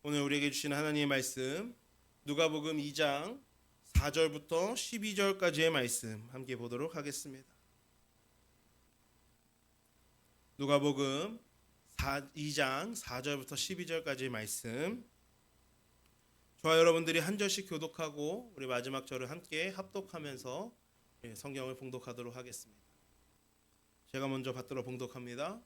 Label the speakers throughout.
Speaker 1: 오늘 우리에게 주시는 하나님의 말씀 누가복음 2장 4절부터 12절까지의 말씀 함께 보도록 하겠습니다. 누가복음 2장 4절부터 12절까지의 말씀, 저와 여러분들이 한 절씩 교독하고 우리 마지막 절을 함께 합독하면서 성경을 봉독하도록 하겠습니다. 제가 먼저 받들어 봉독합니다.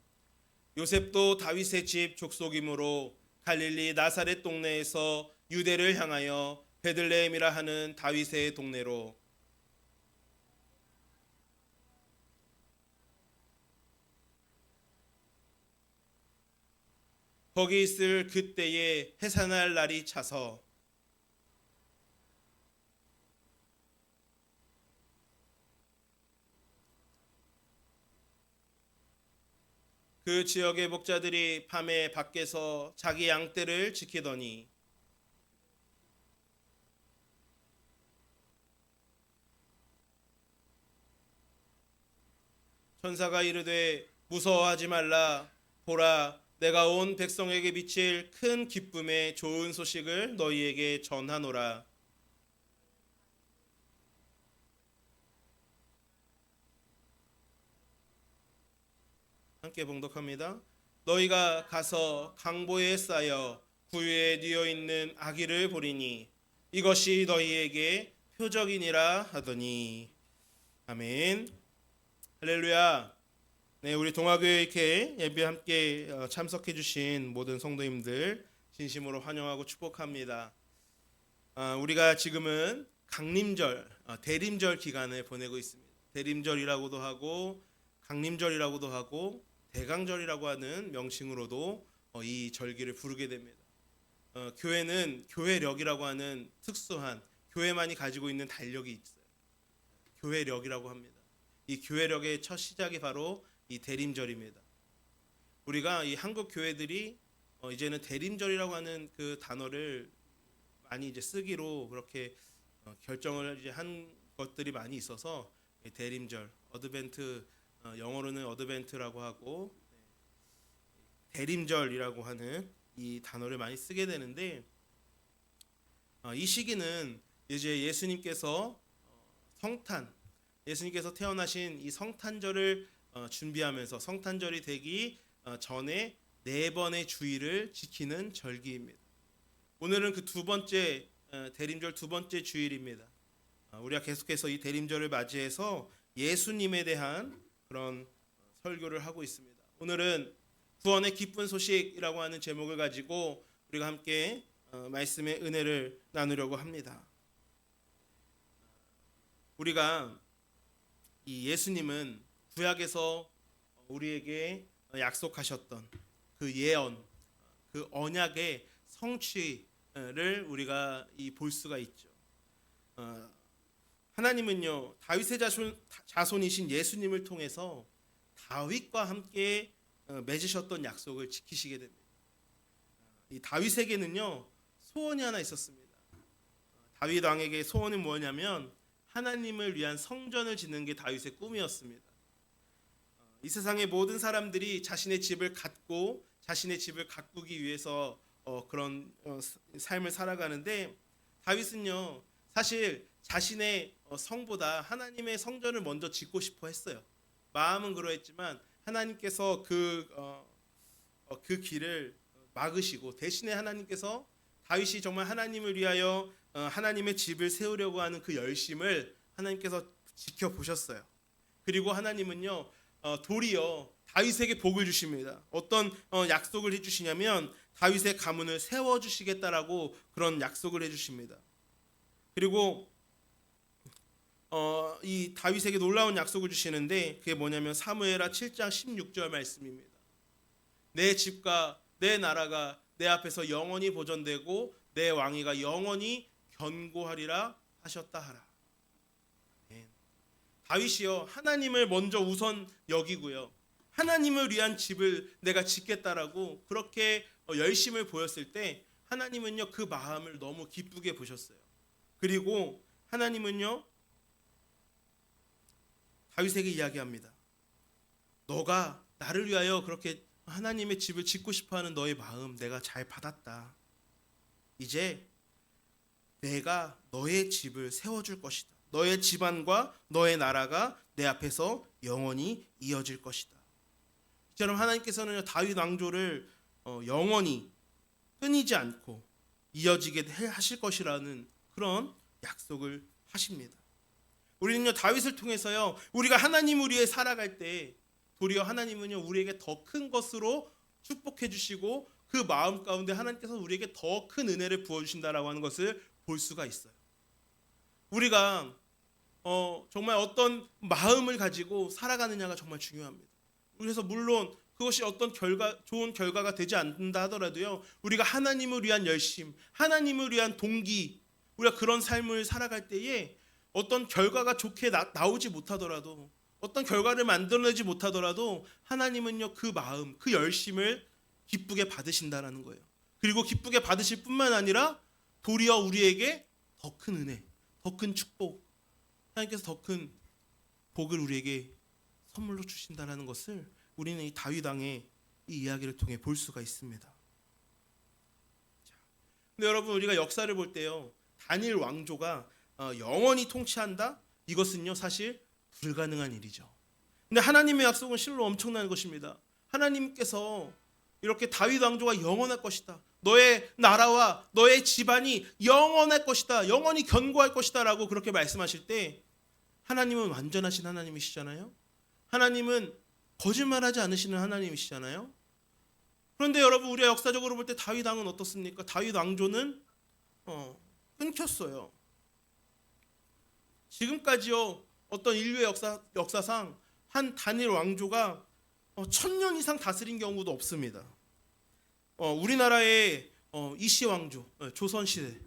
Speaker 1: 요셉도 다윗의 집 족속이므로 갈릴리 나사렛 동네에서 유대를 향하여 베들레헴이라 하는 다윗의 동네로 거기 있을 그때에 해산할 날이 차서 그 지역의 목자들이 밤에 밖에서 자기 양떼를 지키더니 천사가 이르되 무서워하지 말라. 보라, 내가 온 백성에게 미칠 큰 기쁨의 좋은 소식을 너희에게 전하노라. 함께 봉독합니다. 너희가 가서 강보에 쌓여 구유에 뉘어 있는 아기를 보리니 이것이 너희에게 표적이니라 하더니. 아멘. 할렐루야. 네, 우리 동아교회 이렇게 예배 함께 참석해 주신 모든 성도님들 진심으로 환영하고 축복합니다. 우리가 지금은 강림절, 대림절 기간을 보내고 있습니다. 대림절이라고도 하고 강림절이라고도 하고 대강절이라고 하는 명칭으로도 이 절기를 부르게 됩니다. 교회는 교회력이라고 하는 특수한 교회만이 가지고 있는 달력이 있어요. 교회력이라고 합니다. 이 교회력의 첫 시작이 바로 이 대림절입니다. 우리가 이 한국 교회들이 이제는 대림절이라고 하는 그 단어를 많이 이제 쓰기로 그렇게 결정을 이제 한 것들이 많이 있어서 대림절, 어드벤트, 영어로는 어드벤트라고 하고 대림절이라고 하는 이 단어를 많이 쓰게 되는데, 이 시기는 이제 예수님께서 태어나신 이 성탄절을 준비하면서 성탄절이 되기 전에 4번의 주일을 지키는 절기입니다. 오늘은 그 두 번째 대림절 두 번째 주일입니다. 우리가 계속해서 이 대림절을 맞이해서 예수님에 대한 그런 설교를 하고 있습니다. 오늘은 구원의 기쁜 소식이라고 하는 제목을 가지고 우리가 함께 말씀의 은혜를 나누려고 합니다. 우리가 이 예수님은 구약에서 우리에게 약속하셨던 그 예언, 그 언약의 성취를 우리가 볼 수가 있죠. 하나님은요, 다윗의 자손이신 예수님을 통해서 다윗과 함께 맺으셨던 약속을 지키시게 됩니다. 이 다윗에게는요, 소원이 하나 있었습니다. 다윗 왕에게 소원이 뭐냐면 하나님을 위한 성전을 짓는 게 다윗의 꿈이었습니다. 이 세상의 모든 사람들이 자신의 집을 갖고 자신의 집을 가꾸기 위해서 그런 삶을 살아가는데, 다윗은요, 사실 자신의 성보다 하나님의 성전을 먼저 짓고 싶어 했어요. 마음은 그러했지만 하나님께서 그 길을 막으시고 대신에 하나님께서 다윗이 정말 하나님을 위하여 하나님의 집을 세우려고 하는 그 열심을 하나님께서 지켜보셨어요. 그리고 하나님은요, 도리어 다윗에게 복을 주십니다. 어떤 약속을 해주시냐면 다윗의 가문을 세워주시겠다라고 그런 약속을 해주십니다. 그리고 이 다윗에게 놀라운 약속을 주시는데 그게 뭐냐면 사무엘하 7장 16절 말씀입니다. 내 집과 내 나라가 내 앞에서 영원히 보존되고 내 왕위가 영원히 견고하리라 하셨다 하라. 다윗이요, 하나님을 먼저 우선 여기고요, 하나님을 위한 집을 내가 짓겠다라고 그렇게 열심을 보였을 때 하나님은요, 그 마음을 너무 기쁘게 보셨어요. 그리고 하나님은요, 다윗에게 이야기합니다. 너가 나를 위하여 그렇게 하나님의 집을 짓고 싶어하는 너의 마음 내가 잘 받았다. 이제 내가 너의 집을 세워줄 것이다. 너의 집안과 너의 나라가 내 앞에서 영원히 이어질 것이다. 이처럼 하나님께서는 다윗 왕조를 영원히 끊이지 않고 이어지게 하실 것이라는 그런 약속을 하십니다. 우리는요, 다윗을 통해서요, 우리가 하나님을 위해 살아갈 때 도리어 하나님은요, 우리에게 더 큰 것으로 축복해 주시고 그 마음 가운데 하나님께서 우리에게 더 큰 은혜를 부어 주신다라고 하는 것을 볼 수가 있어요. 우리가 정말 어떤 마음을 가지고 살아가느냐가 정말 중요합니다. 그래서 물론 그것이 어떤 좋은 결과가 되지 않는다 하더라도요, 우리가 하나님을 위한 열심, 하나님을 위한 동기, 우리가 그런 삶을 살아갈 때에 어떤 결과가 좋게 나오지 못하더라도, 어떤 결과를 만들어내지 못하더라도 하나님은요, 그 마음, 그 열심을 기쁘게 받으신다라는 거예요. 그리고 기쁘게 받으실 뿐만 아니라 도리어 우리에게 더 큰 은혜, 더 큰 축복, 하나님께서 더 큰 복을 우리에게 선물로 주신다라는 것을 우리는 이 다윗 왕의 이 이야기를 통해 볼 수가 있습니다. 근데 여러분, 우리가 역사를 볼 때요, 다니엘 왕조가 영원히 통치한다? 이것은요, 사실 불가능한 일이죠. 근데 하나님의 약속은 실로 엄청난 것입니다. 하나님께서 이렇게 다윗 왕조가 영원할 것이다, 너의 나라와 너의 집안이 영원할 것이다, 영원히 견고할 것이다 라고 그렇게 말씀하실 때 하나님은 완전하신 하나님이시잖아요. 하나님은 거짓말하지 않으시는 하나님이시잖아요. 그런데 여러분, 우리가 역사적으로 볼 때 다윗 왕은 어떻습니까? 다윗 왕조는 끊겼어요. 지금까지요, 어떤 인류의 역사상 한 다니엘 왕조가 1000년 이상 다스린 경우도 없습니다. 우리나라의 이시 왕조, 조선시대,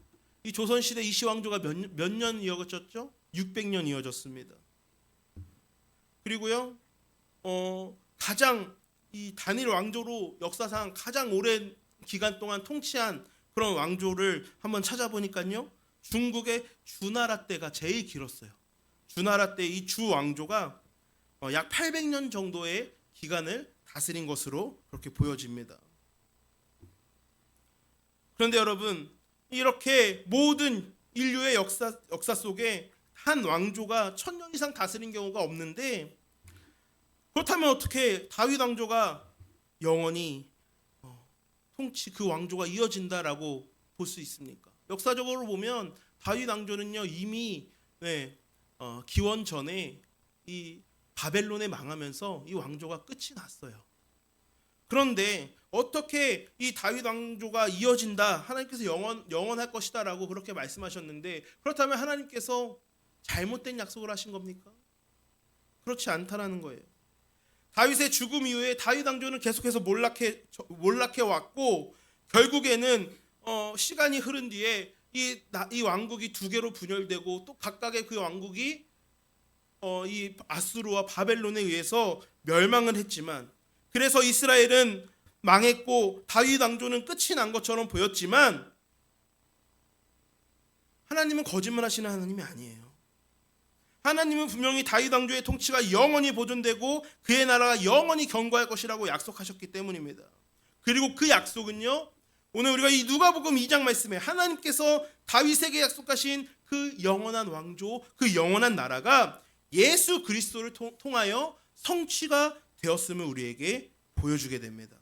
Speaker 1: 이 조선시대 이시 왕조가 몇 년 이어졌죠? 600년 이어졌습니다. 그리고요, 가장 이 다니엘 왕조로 역사상 가장 오랜 기간 동안 통치한 그런 왕조를 한번 찾아보니까요, 중국의 주나라 때가 제일 길었어요. 주나라 때 이 주 왕조가 약 800년 정도의 기간을 다스린 것으로 그렇게 보여집니다. 그런데 여러분, 이렇게 모든 인류의 역사 속에 한 왕조가 1000년 이상 다스린 경우가 없는데, 그렇다면 어떻게 다윗 왕조가 영원히 통치, 그 왕조가 이어진다라고 볼 수 있습니까? 역사적으로 보면 다윗 왕조는요, 이미 기원 전에 이 바벨론에 망하면서 이 왕조가 끝이 났어요. 그런데 어떻게 이 다윗 왕조가 이어진다, 하나님께서 영원할 것이다라고 그렇게 말씀하셨는데, 그렇다면 하나님께서 잘못된 약속을 하신 겁니까? 그렇지 않다라는 거예요. 다윗의 죽음 이후에 다윗 왕조는 계속해서 몰락해 왔고, 결국에는 시간이 흐른 뒤에 이 왕국이 두 개로 분열되고, 또 각각의 그 왕국이 이 아수르와 바벨론에 의해서 멸망을 했지만, 그래서 이스라엘은 망했고 다윗 왕조는 끝이 난 것처럼 보였지만, 하나님은 거짓말하시는 하나님이 아니에요. 하나님은 분명히 다윗 왕조의 통치가 영원히 보존되고 그의 나라가 영원히 견고할 것이라고 약속하셨기 때문입니다. 그리고 그 약속은요, 오늘 우리가 이 누가복음 2장 말씀에 하나님께서 다윗에게 약속하신 그 영원한 왕조, 그 영원한 나라가 예수 그리스도를 통하여 성취가 되었음을 우리에게 보여주게 됩니다.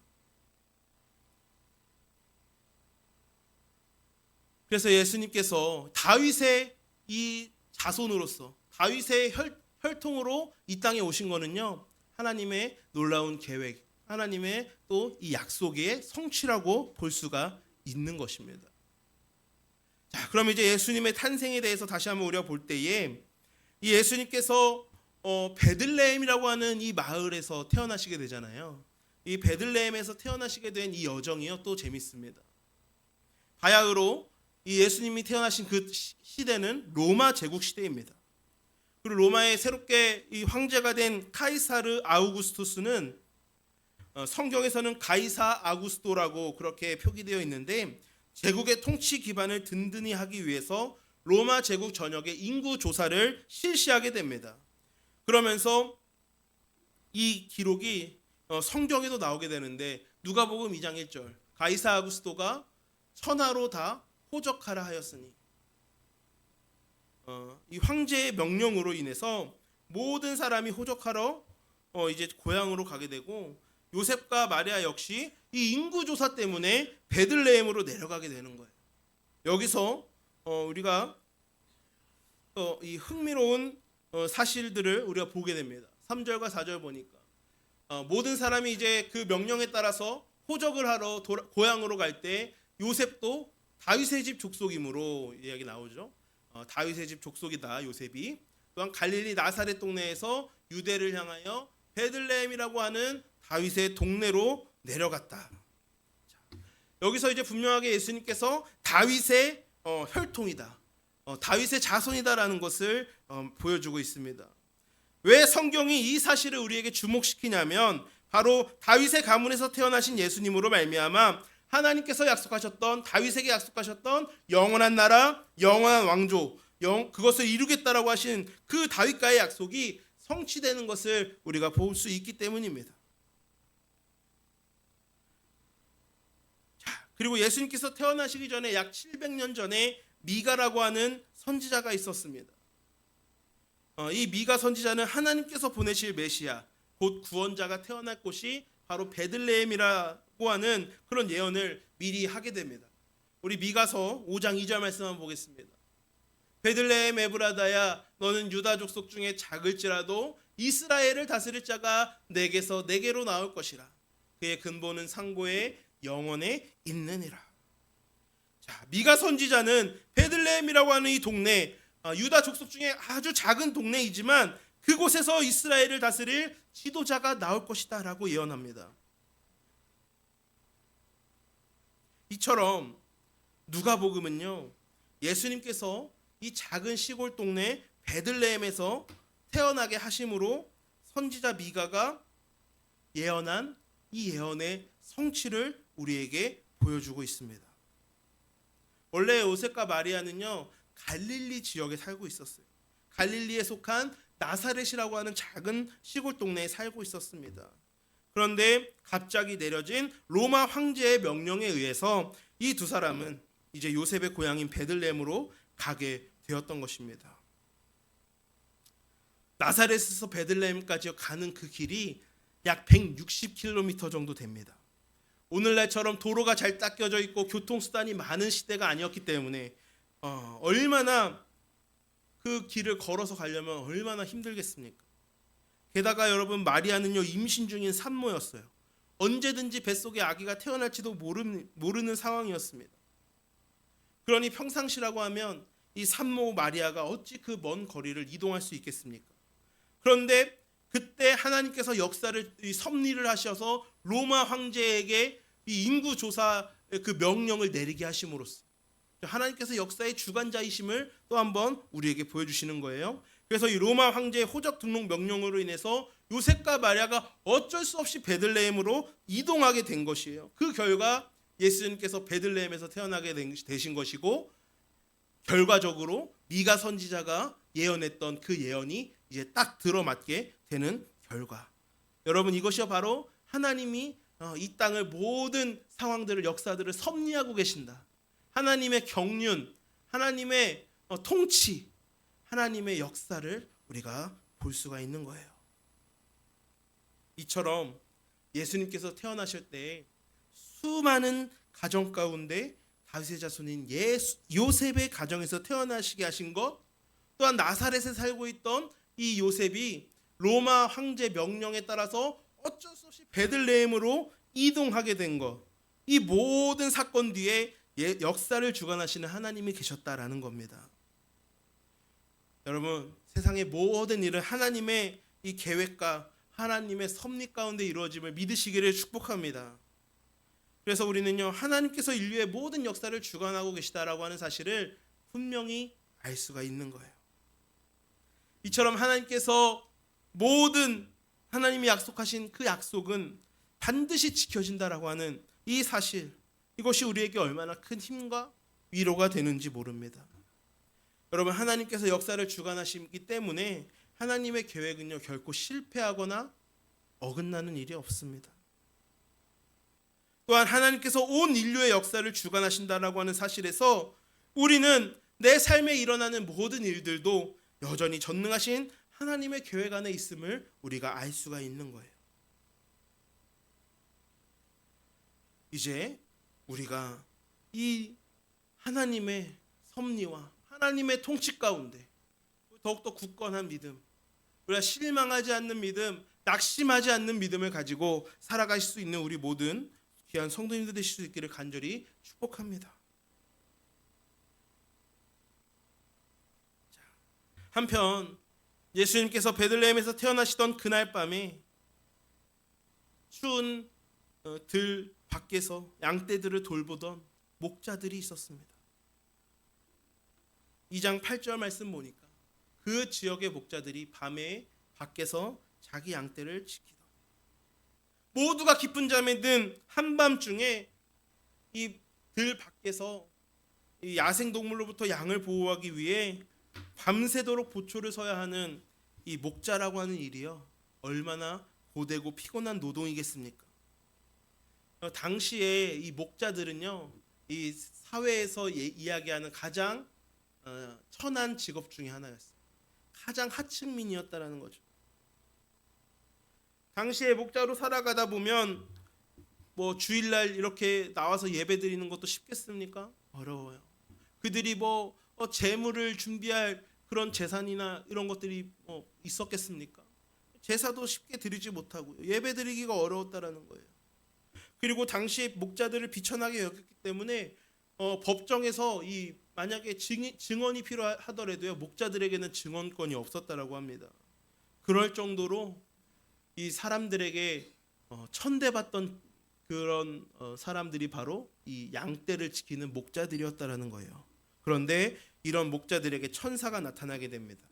Speaker 1: 그래서 예수님께서 다윗의 이 자손으로서, 다윗의 혈통으로 이 땅에 오신 거는요, 하나님의 놀라운 계획, 하나님의 또 이 약속의 성취라고 볼 수가 있는 것입니다. 자, 그럼 이제 예수님의 탄생에 대해서 다시 한번 우리가 볼 때에, 이 예수님께서 베들레헴이라고 하는 이 마을에서 태어나시게 되잖아요. 이 베들레헴에서 태어나시게 된 이 여정이요, 또 재밌습니다. 바야흐로 이 예수님이 태어나신 그 시대는 로마 제국 시대입니다. 그리고 로마의 새롭게 이 황제가 된 카이사르 아우구스투스는 성경에서는 가이사 아구스토라고 그렇게 표기되어 있는데, 제국의 통치 기반을 든든히 하기 위해서 로마 제국 전역의 인구 조사를 실시하게 됩니다. 그러면서 이 기록이 성경에도 나오게 되는데, 누가복음 2장 1절, 가이사 아구스토가 천하로 다 호적하라 하였으니 이 황제의 명령으로 인해서 모든 사람이 호적하러 이제 고향으로 가게 되고 요셉과 마리아 역시 이 인구 조사 때문에 베들레헴으로 내려가게 되는 거예요. 여기서 우리가 이 흥미로운 사실들을 우리가 보게 됩니다. 3절과 4절 보니까 모든 사람이 이제 그 명령에 따라서 호적을 하러 고향으로 갈 때 요셉도 다윗의 집 족속이므로 이야기 나오죠. 다윗의 집 족속이다 요셉이. 또한 갈릴리 나사렛 동네에서 유대를 향하여 베들레헴이라고 하는 다윗의 동네로 내려갔다. 여기서 이제 분명하게 예수님께서 다윗의 혈통이다, 다윗의 자손이다라는 것을 보여주고 있습니다. 왜 성경이 이 사실을 우리에게 주목시키냐면 바로 다윗의 가문에서 태어나신 예수님으로 말미암아 하나님께서 약속하셨던, 다윗에게 약속하셨던 영원한 나라, 영원한 왕조, 그것을 이루겠다라고 하신 그 다윗과의 약속이 성취되는 것을 우리가 볼 수 있기 때문입니다. 자, 그리고 예수님께서 태어나시기 전에 약 700년 전에 미가라고 하는 선지자가 있었습니다. 이 미가 선지자는 하나님께서 보내실 메시아, 곧 구원자가 태어날 곳이 바로 베들레헴이라고 하는 그런 예언을 미리 하게 됩니다. 우리 미가서 5장 2절 말씀 한번 보겠습니다. 베들레헴 에브라다야, 너는 유다 족속 중에 작을지라도 이스라엘을 다스릴 자가 내게서 내게로 나올 것이라. 그의 근본은 상고의 영원에 있느니라. 자, 미가 선지자는 베들레헴이라고 하는 이 동네, 유다 족속 중에 아주 작은 동네이지만 그곳에서 이스라엘을 다스릴 지도자가 나올 것이다 라고 예언합니다. 이처럼 누가복음은요, 예수님께서 이 작은 시골 동네 베들레헴에서 태어나게 하심으로 선지자 미가가 예언한 이 예언의 성취를 우리에게 보여주고 있습니다. 원래 요셉과 마리아는요, 갈릴리 지역에 살고 있었어요. 갈릴리에 속한 나사렛이라고 하는 작은 시골 동네에 살고 있었습니다. 그런데 갑자기 내려진 로마 황제의 명령에 의해서 이 두 사람은 이제 요셉의 고향인 베들레헴으로 가게 되었던 것입니다. 나사렛에서 베들레헴까지 가는 그 길이 약 160km 정도 됩니다. 오늘날처럼 도로가 잘 닦여져 있고 교통수단이 많은 시대가 아니었기 때문에 얼마나 그 길을 걸어서 가려면 얼마나 힘들겠습니까? 게다가 여러분, 마리아는요, 임신 중인 산모였어요. 언제든지 뱃속에 아기가 태어날지도 모르는 상황이었습니다. 그러니 평상시라고 하면 이 산모 마리아가 어찌 그 먼 거리를 이동할 수 있겠습니까? 그런데 그때 하나님께서 역사를 섭리를 하셔서 로마 황제에게 이 인구 조사 그 명령을 내리게 하심으로써 하나님께서 역사의 주관자이심을 또 한번 우리에게 보여주시는 거예요. 그래서 이 로마 황제의 호적 등록 명령으로 인해서 요셉과 마리아가 어쩔 수 없이 베들레헴으로 이동하게 된 것이에요. 그 결과 예수님께서 베들레헴에서 태어나게 되신 것이고, 결과적으로 미가 선지자가 예언했던 그 예언이 이제 딱 들어맞게 되는 결과. 여러분, 이것이 바로 하나님이 이 땅을 모든 상황들을, 역사들을 섭리하고 계신다. 하나님의 경륜, 하나님의 통치, 하나님의 역사를 우리가 볼 수가 있는 거예요. 이처럼 예수님께서 태어나실 때 수많은 가정 가운데 다윗의 자손인 요셉의 가정에서 태어나시게 하신 것, 또한 나사렛에 살고 있던 이 요셉이 로마 황제 명령에 따라서 어쩔 수 없이 베들레헴으로 이동하게 된 것, 이 모든 사건 뒤에 역사를 주관하시는 하나님이 계셨다라는 겁니다. 여러분, 세상의 모든 일은 하나님의 이 계획과 하나님의 섭리 가운데 이루어짐을 믿으시기를 축복합니다. 그래서 우리는요, 하나님께서 인류의 모든 역사를 주관하고 계시다라고 하는 사실을 분명히 알 수가 있는 거예요. 이처럼 하나님께서 모든 하나님이 약속하신 그 약속은 반드시 지켜진다라고 하는 이 사실, 이것이 우리에게 얼마나 큰 힘과 위로가 되는지 모릅니다. 여러분, 하나님께서 역사를 주관하시기 때문에 하나님의 계획은요, 결코 실패하거나 어긋나는 일이 없습니다. 또한 하나님께서 온 인류의 역사를 주관하신다라고 하는 사실에서 우리는 내 삶에 일어나는 모든 일들도 여전히 전능하신 하나님의 계획 안에 있음을 우리가 알 수가 있는 거예요. 이제 우리가 이 하나님의 섭리와 하나님의 통치 가운데 더욱더 굳건한 믿음, 우리가 실망하지 않는 믿음, 낙심하지 않는 믿음을 가지고 살아가실 수 있는 우리 모든 귀한 성도님들 되실 수 있기를 간절히 축복합니다. 한편 예수님께서 베들레헴에서 태어나시던 그날 밤에 추운 들 밖에서 양떼들을 돌보던 목자들이 있었습니다. 2장 8절 말씀 보니까 그 지역의 목자들이 밤에 밖에서 자기 양떼를 지키던, 모두가 깊은 잠에 든 한밤중에 이 들 밖에서 이 야생동물로부터 양을 보호하기 위해 밤새도록 보초를 서야 하는 이 목자라고 하는 일이요, 얼마나 고되고 피곤한 노동이겠습니까? 당시에 이 목자들은요, 이 사회에서 이야기하는 가장 천한 직업 중에 하나였어요. 가장 하층민이었다라는 거죠. 당시에 목자로 살아가다 보면 뭐 주일날 이렇게 나와서 예배 드리는 것도 쉽겠습니까? 어려워요. 그들이 뭐 제물을 준비할 그런 재산이나 이런 것들이 있었겠습니까? 제사도 쉽게 드리지 못하고요. 예배 드리기가 어려웠다라는 거예요. 그리고 당시에 목자들을 비천하게 여겼기 때문에 법정에서 이 만약에 증언이 필요하더라도요, 목자들에게는 증언권이 없었다라고 합니다. 그럴 정도로 이 사람들에게 천대받던 그런 사람들이 바로 이 양떼를 지키는 목자들이었다라는 거예요. 그런데 이런 목자들에게 천사가 나타나게 됩니다.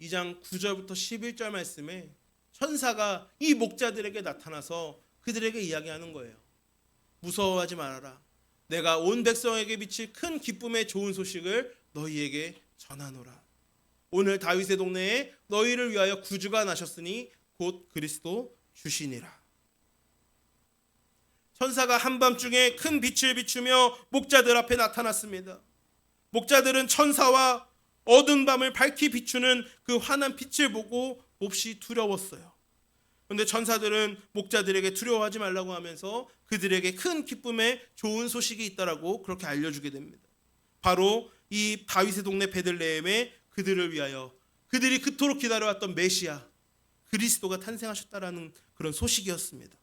Speaker 1: 2장 9절부터 11절 말씀에 천사가 이 목자들에게 나타나서 그들에게 이야기하는 거예요. 무서워하지 말아라. 내가 온 백성에게 비칠 큰 기쁨의 좋은 소식을 너희에게 전하노라. 오늘 다윗의 동네에 너희를 위하여 구주가 나셨으니 곧 그리스도 주시니라. 천사가 한밤중에 큰 빛을 비추며 목자들 앞에 나타났습니다. 목자들은 천사와 어두운 밤을 밝히 비추는 그 환한 빛을 보고 몹시 두려웠어요. 그런데 천사들은 목자들에게 두려워하지 말라고 하면서 그들에게 큰 기쁨의 좋은 소식이 있다라고 그렇게 알려주게 됩니다. 바로 이 다윗의 동네 베들레헴에 그들을 위하여 그들이 그토록 기다려왔던 메시아 그리스도가 탄생하셨다라는 그런 소식이었습니다.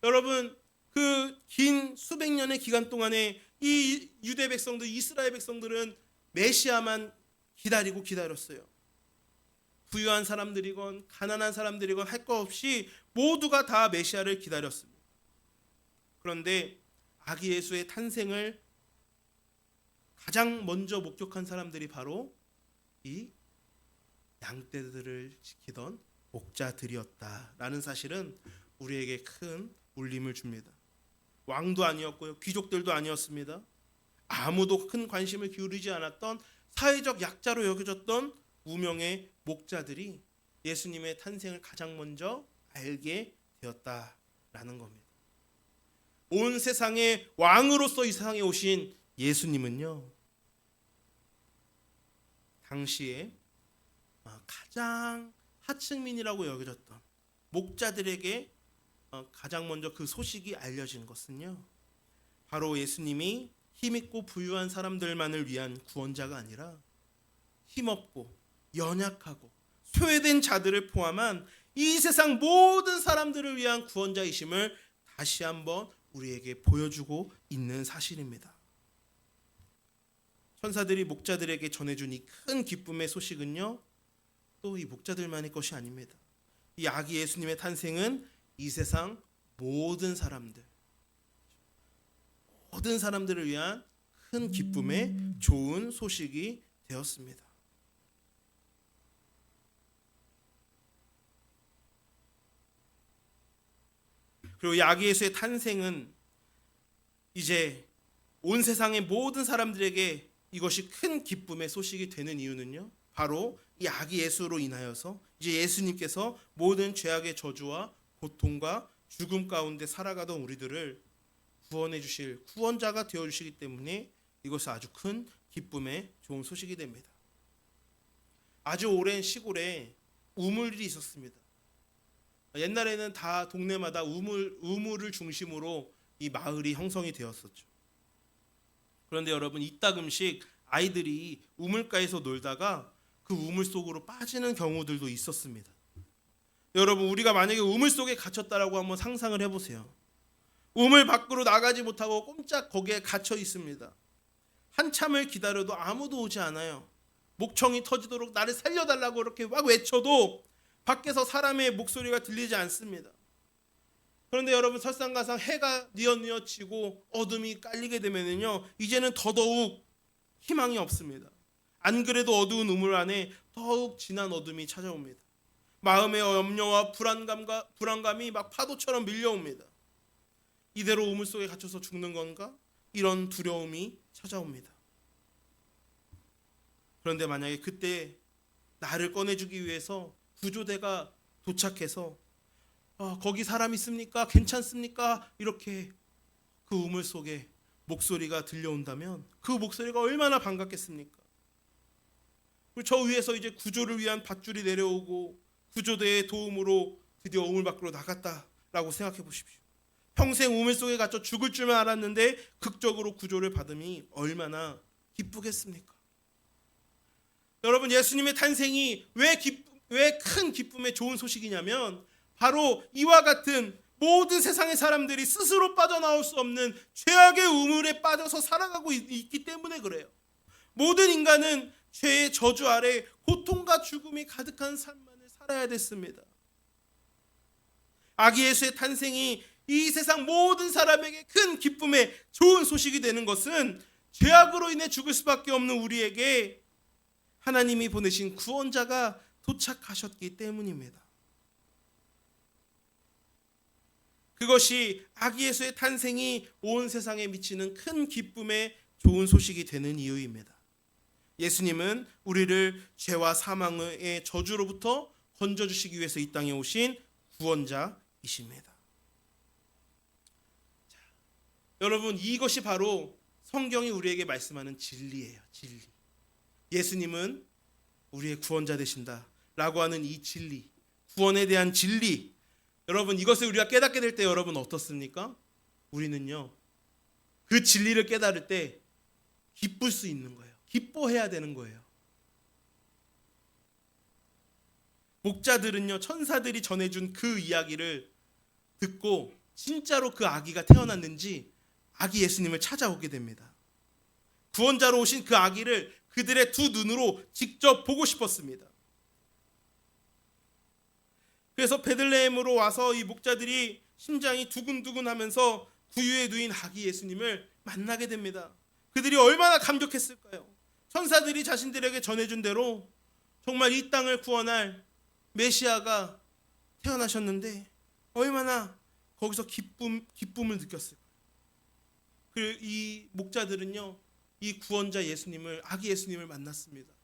Speaker 1: 여러분, 그 긴 수백 년의 기간 동안에 이 유대 백성들, 이스라엘 백성들은 메시아만 기다렸어요. 부유한 사람들이건 가난한 사람들이건 할 것 없이 모두가 다 메시아를 기다렸습니다. 그런데 아기 예수의 탄생을 가장 먼저 목격한 사람들이 바로 이 양떼들을 지키던 목자들이었다라는 사실은 우리에게 큰 울림을 줍니다. 왕도 아니었고요, 귀족들도 아니었습니다. 아무도 큰 관심을 기울이지 않았던 사회적 약자로 여겨졌던 무명의 목자들이 예수님의 탄생을 가장 먼저 알게 되었다라는 겁니다. 온 세상의 왕으로서 이 세상에 오신 예수님은요, 당시에 가장 하층민이라고 여겨졌던 목자들에게 가장 먼저 그 소식이 알려진 것은요, 바로 예수님이 힘있고 부유한 사람들만을 위한 구원자가 아니라 힘없고 연약하고 소외된 자들을 포함한 이 세상 모든 사람들을 위한 구원자이심을 다시 한번 우리에게 보여주고 있는 사실입니다. 천사들이 목자들에게 전해준 이 큰 기쁨의 소식은요, 또 이 목자들만의 것이 아닙니다. 이 아기 예수님의 탄생은 이 세상 모든 사람들을 위한 큰 기쁨의 좋은 소식이 되었습니다. 그리고 이 아기 예수의 탄생은 이제 온 세상의 모든 사람들에게 이것이 큰 기쁨의 소식이 되는 이유는요, 바로 이 아기 예수로 인하여서 이제 예수님께서 모든 죄악의 저주와 고통과 죽음 가운데 살아가던 우리들을 구원해 주실 구원자가 되어 주시기 때문에 이것은 아주 큰 기쁨의 좋은 소식이 됩니다. 아주 오랜 시골에 우물이 있었습니다. 옛날에는 다 동네마다 우물을 중심으로 이 마을이 형성이 되었었죠. 그런데 여러분, 이따금씩 아이들이 우물가에서 놀다가 그 우물 속으로 빠지는 경우들도 있었습니다. 여러분, 우리가 만약에 우물 속에 갇혔다라고 한번 상상을 해보세요. 우물 밖으로 나가지 못하고 꼼짝 거기에 갇혀 있습니다. 한참을 기다려도 아무도 오지 않아요. 목청이 터지도록 나를 살려달라고 이렇게 막 외쳐도 밖에서 사람의 목소리가 들리지 않습니다. 그런데 여러분, 설상가상 해가 뉘엿뉘엿 지고 어둠이 깔리게 되면요, 이제는 더더욱 희망이 없습니다. 안 그래도 어두운 우물 안에 더욱 진한 어둠이 찾아옵니다. 마음의 염려와 불안감이 막 파도처럼 밀려옵니다. 이대로 우물 속에 갇혀서 죽는 건가? 이런 두려움이 찾아옵니다. 그런데 만약에 그때 나를 꺼내주기 위해서 구조대가 도착해서 거기 사람 있습니까? 괜찮습니까? 이렇게 그 우물 속에 목소리가 들려온다면 그 목소리가 얼마나 반갑겠습니까? 그리고 저 위에서 이제 구조를 위한 밧줄이 내려오고 구조대의 도움으로 드디어 우물 밖으로 나갔다라고 생각해 보십시오. 평생 우물 속에 갇혀 죽을 줄만 알았는데 극적으로 구조를 받음이 얼마나 기쁘겠습니까? 여러분, 예수님의 탄생이 왜 큰 기쁨의 좋은 소식이냐면 바로 이와 같은 모든 세상의 사람들이 스스로 빠져나올 수 없는 죄악의 우물에 빠져서 살아가고 있기 때문에 그래요. 모든 인간은 죄의 저주 아래 고통과 죽음이 가득한 삶만을 살아야 됐습니다. 아기 예수의 탄생이 이 세상 모든 사람에게 큰 기쁨의 좋은 소식이 되는 것은 죄악으로 인해 죽을 수밖에 없는 우리에게 하나님이 보내신 구원자가 도착하셨기 때문입니다. 그것이 아기 예수의 탄생이 온 세상에 미치는 큰 기쁨의 좋은 소식이 되는 이유입니다. 예수님은 우리를 죄와 사망의 저주로부터 건져주시기 위해서 이 땅에 오신 구원자이십니다. 자, 여러분, 이것이 바로 성경이 우리에게 말씀하는 진리예요. 진리. 예수님은 우리의 구원자 되신다 라고 하는 이 진리, 구원에 대한 진리, 여러분, 이것을 우리가 깨닫게 될 때 여러분 어떻습니까? 우리는요, 그 진리를 깨달을 때 기쁠 수 있는 거예요. 기뻐해야 되는 거예요. 목자들은요, 천사들이 전해준 그 이야기를 듣고 진짜로 그 아기가 태어났는지 아기 예수님을 찾아오게 됩니다. 구원자로 오신 그 아기를 그들의 두 눈으로 직접 보고 싶었습니다. 그래서 베들레헴으로 와서 이 목자들이 심장이 두근두근하면서 구유에 누인 아기 예수님을 만나게 됩니다. 그들이 얼마나 감격했을까요? 천사들이 자신들에게 전해준 대로 정말 이 땅을 구원할 메시아가 태어나셨는데 얼마나 거기서 기쁨을 느꼈을까요? 이 목자들은요, 이 구원자 예수님을, 아기 예수님을 만났습니다.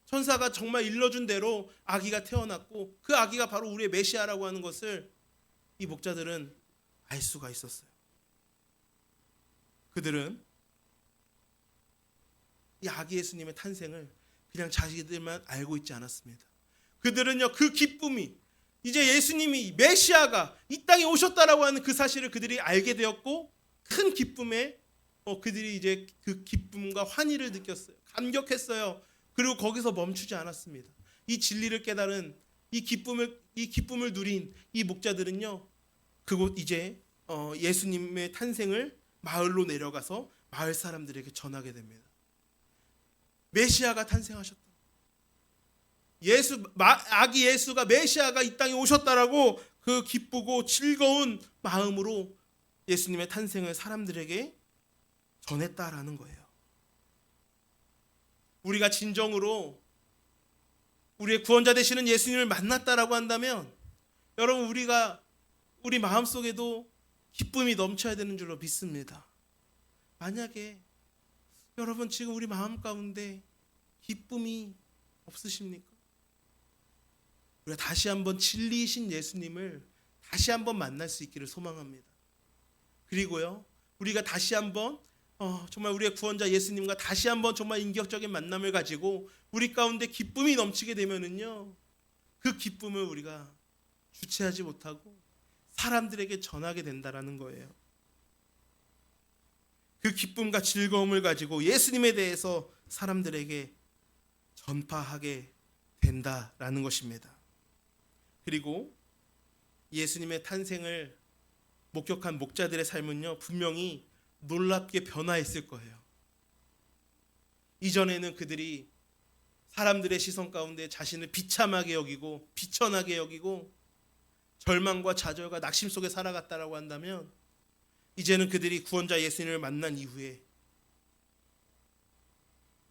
Speaker 1: 천사가 정말 일러준 대로 아기가 태어났고 그 아기가 바로 우리의 메시아라고 하는 것을 이 목자들은 알 수가 있었어요. 그들은 이 아기 예수님의 탄생을 그냥 자기들만 알고 있지 않았습니다. 그들은요, 그 기쁨이, 이제 예수님이 메시아가 이 땅에 오셨다라고 하는 그 사실을 그들이 알게 되었고 큰 기쁨에 그들이 이제 그 기쁨과 환희를 느꼈어요. 감격했어요. 그리고 거기서 멈추지 않았습니다. 이 진리를 깨달은 이 기쁨을 누린 이 목자들은요, 그곳 이제 예수님의 탄생을 마을로 내려가서 마을 사람들에게 전하게 됩니다. 메시아가 탄생하셨다. 아기 예수가, 메시아가 이 땅에 오셨다라고 그 기쁘고 즐거운 마음으로 예수님의 탄생을 사람들에게 전했다라는 거예요. 우리가 진정으로 우리의 구원자 되시는 예수님을 만났다라고 한다면 여러분, 우리 마음속에도 기쁨이 넘쳐야 되는 줄로 믿습니다. 만약에 여러분 지금 우리 마음 가운데 기쁨이 없으십니까? 우리가 다시 한번 진리이신 예수님을 다시 한번 만날 수 있기를 소망합니다. 그리고요, 우리가 다시 한번 정말 우리의 구원자 예수님과 다시 한번 정말 인격적인 만남을 가지고 우리 가운데 기쁨이 넘치게 되면은요, 그 기쁨을 우리가 주체하지 못하고 사람들에게 전하게 된다라는 거예요. 그 기쁨과 즐거움을 가지고 예수님에 대해서 사람들에게 전파하게 된다라는 것입니다. 그리고 예수님의 탄생을 목격한 목자들의 삶은요, 분명히 놀랍게 변화했을 거예요. 이전에는 그들이 사람들의 시선 가운데 자신을 비참하게 여기고 비천하게 여기고 절망과 좌절과 낙심 속에 살아갔다라고 한다면, 이제는 그들이 구원자 예수님을 만난 이후에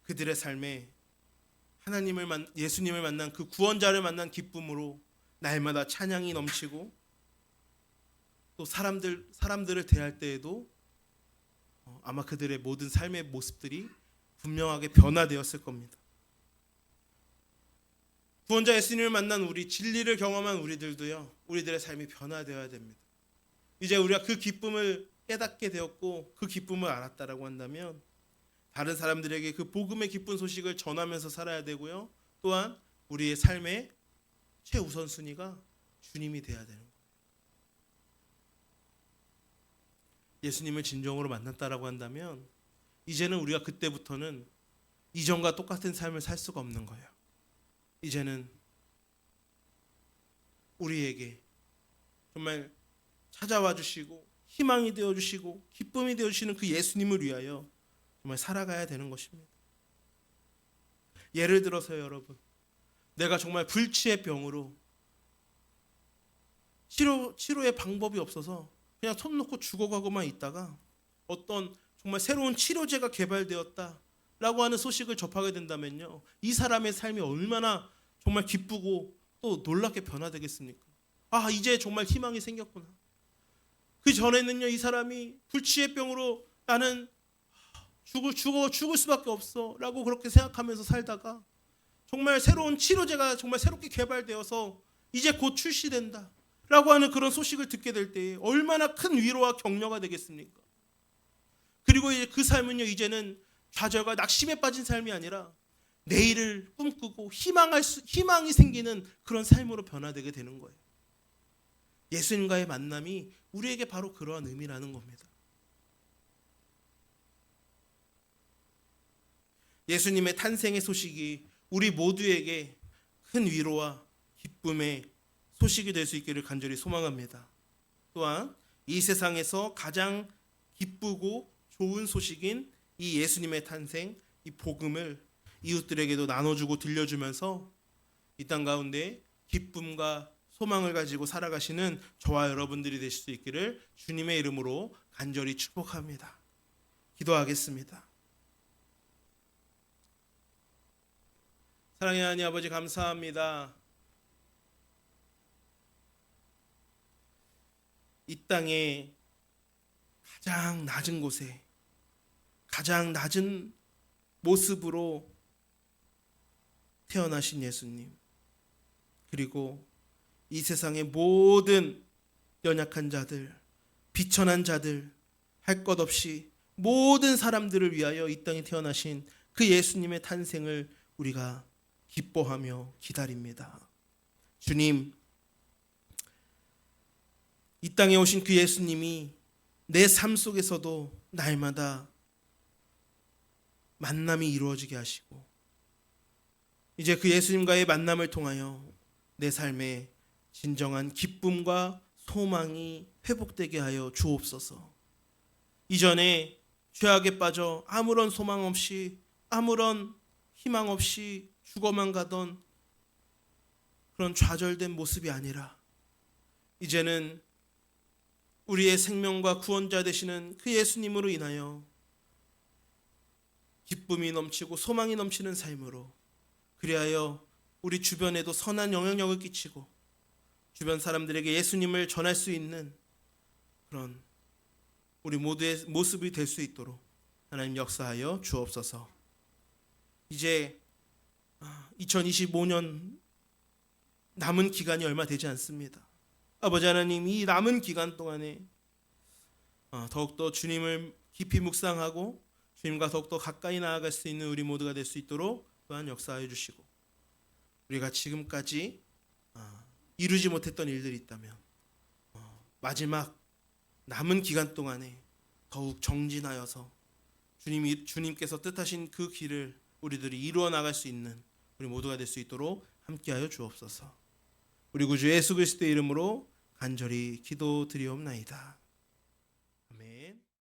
Speaker 1: 그들의 삶에 예수님을 만난 그 구원자를 만난 기쁨으로 날마다 찬양이 넘치고, 또 사람들을 대할 때에도 아마 그들의 모든 삶의 모습들이 분명하게 변화되었을 겁니다. 구원자 예수님을 만난 우리, 진리를 경험한 우리들도요, 우리들의 삶이 변화되어야 됩니다. 이제 우리가 그 기쁨을 깨닫게 되었고 그 기쁨을 알았다라고 한다면, 다른 사람들에게 그 복음의 기쁜 소식을 전하면서 살아야 되고요, 또한 우리의 삶의 최우선순위가 주님이 되어야 되는 거예요. 예수님을 진정으로 만났다라고 한다면, 이제는 우리가 그때부터는 이전과 똑같은 삶을 살 수가 없는 거예요. 이제는 우리에게 정말 찾아와 주시고 희망이 되어 주시고 기쁨이 되어 주시는 그 예수님을 위하여 정말 살아가야 되는 것입니다. 예를 들어서 여러분, 내가 정말 불치의 병으로 치료의 방법이 없어서 그냥 손 놓고 죽어가고만 있다가 어떤 정말 새로운 치료제가 개발되었다라고 하는 소식을 접하게 된다면요, 이 사람의 삶이 얼마나 정말 기쁘고 또 놀랍게 변화되겠습니까? 아, 이제 정말 희망이 생겼구나. 그 전에는요, 이 사람이 불치의 병으로 나는 죽을 수밖에 없어 라고 그렇게 생각하면서 살다가 정말 새로운 치료제가 정말 새롭게 개발되어서 이제 곧 출시된다 라고 하는 그런 소식을 듣게 될 때 얼마나 큰 위로와 격려가 되겠습니까? 그리고 이제 그 삶은요, 이제는 좌절과 낙심에 빠진 삶이 아니라 내일을 꿈꾸고 희망이 생기는 그런 삶으로 변화되게 되는 거예요. 예수님과의 만남이 우리에게 바로 그러한 의미라는 겁니다. 예수님의 탄생의 소식이 우리 모두에게 큰 위로와 기쁨의 소식이 될 수 있기를 간절히 소망합니다. 또한 이 세상에서 가장 기쁘고 좋은 소식인 이 예수님의 탄생, 이 복음을 이웃들에게도 나눠주고 들려주면서 이 땅 가운데 기쁨과 소망을 가지고 살아가시는 저와 여러분들이 되실 수 있기를 주님의 이름으로 간절히 축복합니다. 기도하겠습니다. 사랑의 하나님 아버지, 감사합니다. 이 땅에 가장 낮은 곳에 가장 낮은 모습으로 태어나신 예수님, 그리고 이 세상의 모든 연약한 자들, 비천한 자들, 할 것 없이 모든 사람들을 위하여 이 땅에 태어나신 그 예수님의 탄생을 우리가 기뻐하며 기다립니다. 주님, 이 땅에 오신 그 예수님이 내 삶 속에서도 날마다 만남이 이루어지게 하시고, 이제 그 예수님과의 만남을 통하여 내 삶에 진정한 기쁨과 소망이 회복되게 하여 주옵소서. 이전에 죄악에 빠져 아무런 소망 없이 아무런 희망 없이 죽어만 가던 그런 좌절된 모습이 아니라, 이제는 우리의 생명과 구원자 되시는 그 예수님으로 인하여 기쁨이 넘치고 소망이 넘치는 삶으로, 그리하여 우리 주변에도 선한 영향력을 끼치고 주변 사람들에게 예수님을 전할 수 있는 그런 우리 모두의 모습이 될 수 있도록 하나님 역사하여 주옵소서. 이제 2025년 남은 기간이 얼마 되지 않습니다. 아버지 하나님, 이 남은 기간 동안에 더욱더 주님을 깊이 묵상하고 주님과 더욱더 가까이 나아갈 수 있는 우리 모두가 될 수 있도록 또한 역사하여 주시고, 우리가 지금까지 이루지 못했던 일들이 있다면 마지막 남은 기간 동안에 더욱 정진하여서 주님께서 뜻하신 그 길을 우리들이 이루어 나갈 수 있는 우리 모두가 될 수 있도록 함께하여 주옵소서. 우리 구주 예수 그리스도의 이름으로 간절히 기도드리옵나이다.